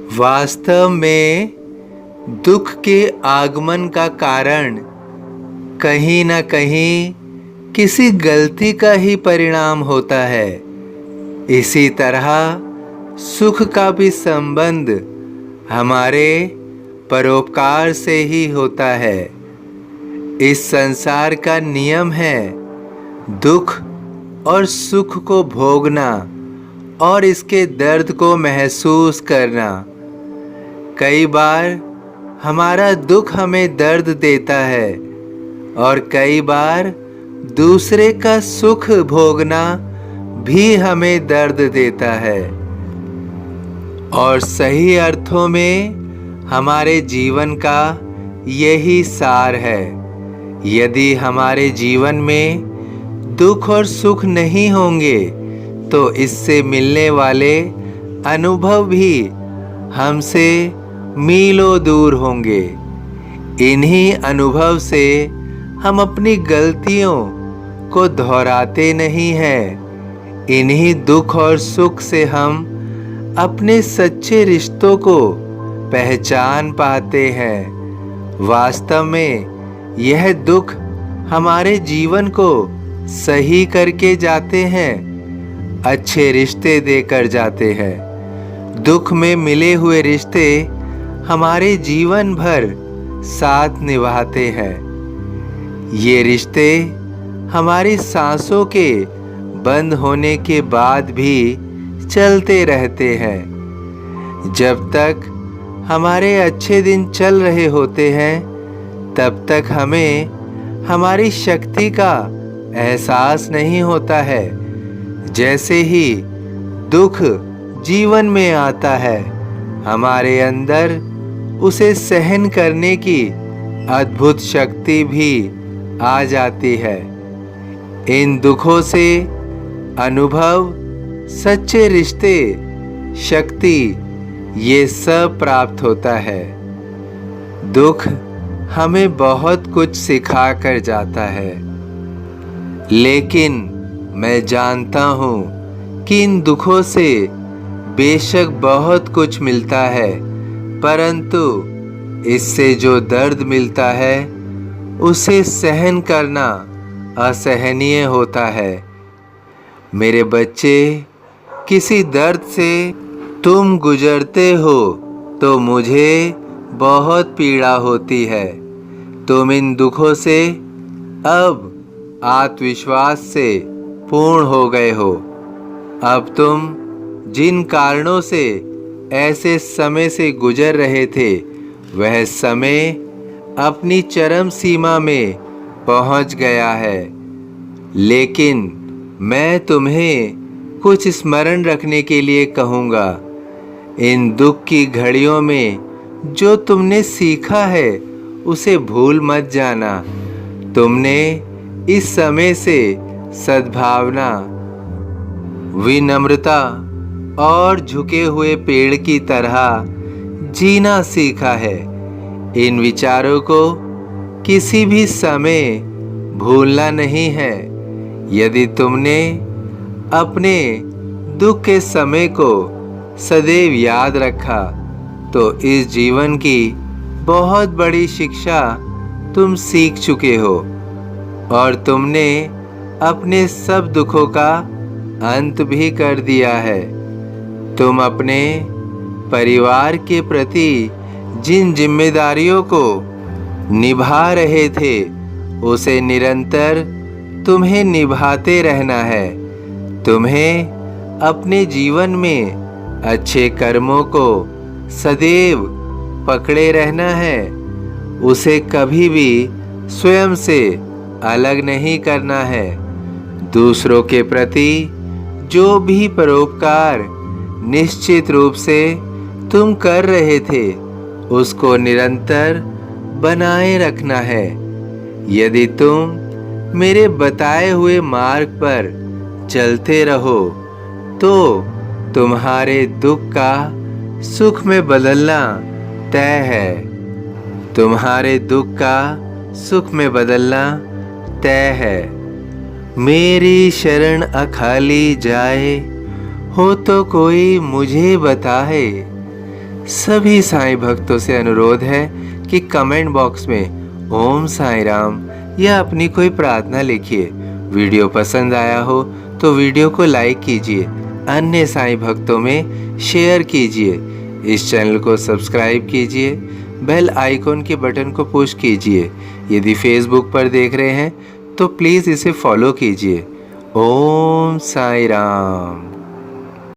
वास्तव में दुख के आगमन का कारण कहीं न कहीं किसी गलती का ही परिणाम होता है। इसी तरह सुख का भी संबंध हमारे परोपकार से ही होता है। इस संसार का नियम है दुख और सुख को भोगना और इसके दर्द को महसूस करना। कई बार हमारा दुख हमें दर्द देता है और कई बार दूसरे का सुख भोगना भी हमें दर्द देता है। और सही अर्थों में हमारे जीवन का यही सार है। यदि हमारे जीवन में दुख और सुख नहीं होंगे तो इससे मिलने वाले अनुभव भी हमसे मीलों दूर होंगे। इन्हीं अनुभव से हम अपनी गलतियों को दोहराते नहीं हैं। इन्हीं दुख और सुख से हम अपने सच्चे रिश्तों को पहचान पाते हैं। वास्तव में यह दुख हमारे जीवन को सही करके जाते हैं, अच्छे रिश्ते देकर जाते हैं। दुख में मिले हुए रिश्ते हमारे जीवन भर साथ निभाते हैं। ये रिश्ते हमारी सांसों के बंद होने के बाद भी चलते रहते हैं। जब तक हमारे अच्छे दिन चल रहे होते हैं तब तक हमें हमारी शक्ति का एहसास नहीं होता है। जैसे ही दुख जीवन में आता है हमारे अंदर उसे सहन करने की अद्भुत शक्ति भी आ जाती है। इन दुखों से अनुभव, सच्चे रिश्ते, शक्ति ये सब प्राप्त होता है। दुख हमें बहुत कुछ सिखा कर जाता है, लेकिन मैं जानता हूँ कि इन दुखों से बेशक बहुत कुछ मिलता है, परंतु इससे जो दर्द मिलता है उसे सहन करना असहनीय होता है। मेरे बच्चे, किसी दर्द से तुम गुजरते हो तो मुझे बहुत पीड़ा होती है। तुम इन दुखों से अब आत्मविश्वास से पूर्ण हो गए हो। अब तुम जिन कारणों से ऐसे समय से गुजर रहे थे वह समय अपनी चरम सीमा में पहुंच गया है। लेकिन मैं तुम्हें कुछ स्मरण रखने के लिए कहूँगा। इन दुख की घड़ियों में जो तुमने सीखा है उसे भूल मत जाना। तुमने इस समय से सद्भावना, विनम्रता और झुके हुए पेड़ की तरह जीना सीखा है। इन विचारों को किसी भी समय भूलना नहीं है। यदि तुमने अपने दुख के समय को सदैव याद रखा तो इस जीवन की बहुत बड़ी शिक्षा तुम सीख चुके हो और तुमने अपने सब दुखों का अंत भी कर दिया है। तुम अपने परिवार के प्रति जिन जिम्मेदारियों को निभा रहे थे उसे निरंतर तुम्हें निभाते रहना है। तुम्हें अपने जीवन में अच्छे कर्मों को सदैव पकड़े रहना है। उसे कभी भी स्वयं से अलग नहीं करना है। दूसरों के प्रति जो भी परोपकार निश्चित रूप से तुम कर रहे थे उसको निरंतर बनाए रखना है। यदि तुम मेरे बताए हुए मार्ग पर चलते रहो तो तुम्हारे दुख का सुख में बदलना तय है। तुम्हारे दुख का सुख में बदलना तय है। मेरी शरण अखाली जाए, हो तो कोई मुझे बताए। सभी साईं भक्तों से अनुरोध है कि कमेंट बॉक्स में ओम साईं राम या अपनी कोई प्रार्थना लिखिए। वीडियो पसंद आया हो तो वीडियो को लाइक कीजिए, अन्य साईं भक्तों में शेयर कीजिए। इस चैनल को सब्सक्राइब कीजिए, बेल आइकॉन के बटन को पुश कीजिए। यदि फेसबुक पर देख रहे हैं तो प्लीज़ इसे फॉलो कीजिए। ओम साईं राम।